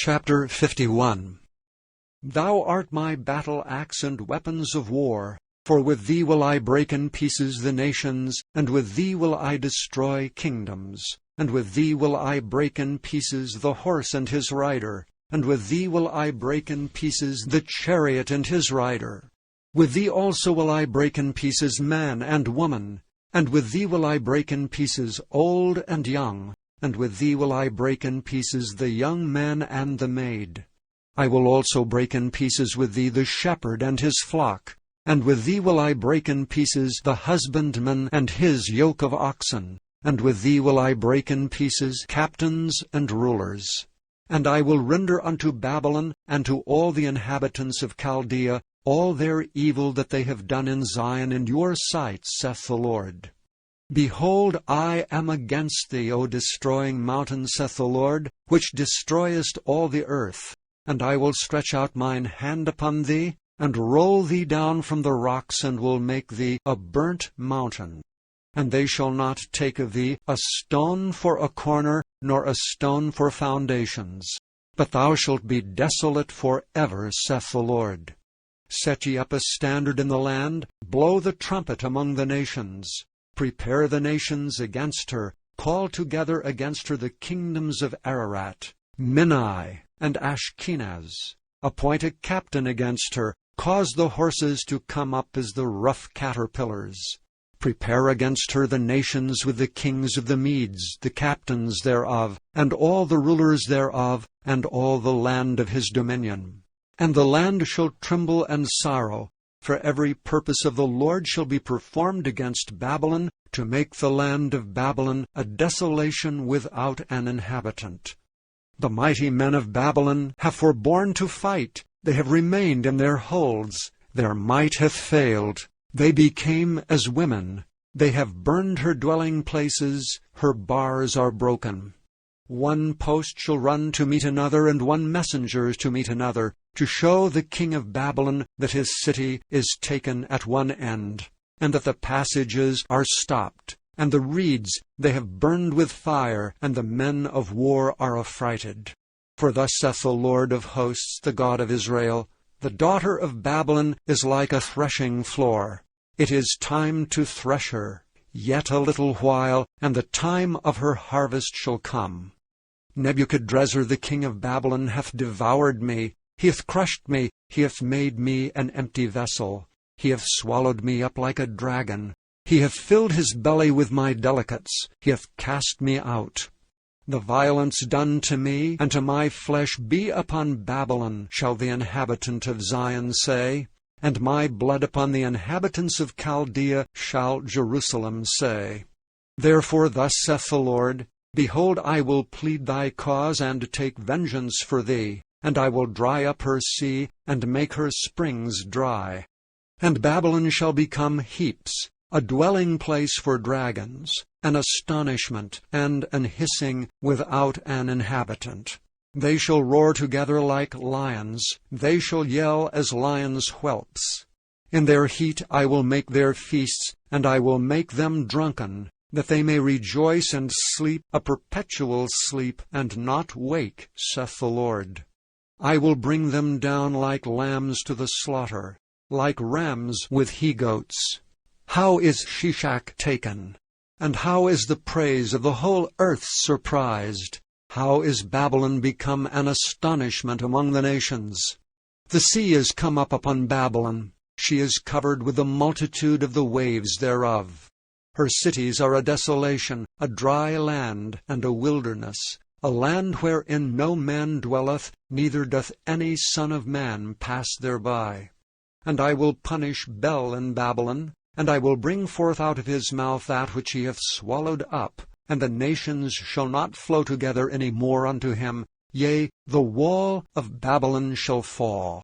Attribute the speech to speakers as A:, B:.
A: Chapter 51. Thou art my battle-axe and weapons of war, for with thee will I break in pieces the nations, and with thee will I destroy kingdoms, and with thee will I break in pieces the horse and his rider, and with thee will I break in pieces the chariot and his rider. With thee also will I break in pieces man and woman, and with thee will I break in pieces old and young, and with thee will I break in pieces the young man and the maid. I will also break in pieces with thee the shepherd and his flock, and with thee will I break in pieces the husbandman and his yoke of oxen, and with thee will I break in pieces captains and rulers. And I will render unto Babylon and to all the inhabitants of Chaldea all their evil that they have done in Zion in your sight, saith the Lord. Behold, I am against thee, O destroying mountain, saith the Lord, which destroyest all the earth. And I will stretch out mine hand upon thee, and roll thee down from the rocks, and will make thee a burnt mountain. And they shall not take of thee a stone for a corner, nor a stone for foundations. But thou shalt be desolate for ever, saith the Lord. Set ye up a standard in the land, blow the trumpet among the nations. Prepare the nations against her, call together against her the kingdoms of Ararat, Minai, and Ashkenaz. Appoint a captain against her, cause the horses to come up as the rough caterpillars. Prepare against her the nations with the kings of the Medes, the captains thereof, and all the rulers thereof, and all the land of his dominion. And the land shall tremble and sorrow, for every purpose of the Lord shall be performed against Babylon, to make the land of Babylon a desolation without an inhabitant. The mighty men of Babylon have forborne to fight, they have remained in their holds, their might hath failed, they became as women, they have burned her dwelling places, her bars are broken. One post shall run to meet another, and one messenger to meet another, to show the king of Babylon that his city is taken at one end, and that the passages are stopped, and the reeds they have burned with fire, and the men of war are affrighted. For thus saith the Lord of hosts, the God of Israel, the daughter of Babylon is like a threshing floor. It is time to thresh her. Yet a little while, and the time of her harvest shall come. Nebuchadrezzar the king of Babylon hath devoured me, he hath crushed me, he hath made me an empty vessel. He hath swallowed me up like a dragon. He hath filled his belly with my delicates. He hath cast me out. The violence done to me and to my flesh be upon Babylon, shall the inhabitant of Zion say, and my blood upon the inhabitants of Chaldea shall Jerusalem say. Therefore thus saith the Lord, Behold, I will plead thy cause, and take vengeance for thee, and I will dry up her sea, and make her springs dry. And Babylon shall become heaps, a dwelling place for dragons, an astonishment, and an hissing without an inhabitant. They shall roar together like lions, they shall yell as lions' whelps. In their heat I will make their feasts, and I will make them drunken, that they may rejoice and sleep a perpetual sleep, and not wake, saith the Lord. I will bring them down like lambs to the slaughter, like rams with he-goats. How is Shishak taken? And how is the praise of the whole earth surprised? How is Babylon become an astonishment among the nations? The sea is come up upon Babylon. She is covered with the multitude of the waves thereof. Her cities are a desolation, a dry land, and a wilderness, a land wherein no man dwelleth, neither doth any son of man pass thereby. And I will punish Bel in Babylon, and I will bring forth out of his mouth that which he hath swallowed up, and the nations shall not flow together any more unto him. Yea, the wall of Babylon shall fall,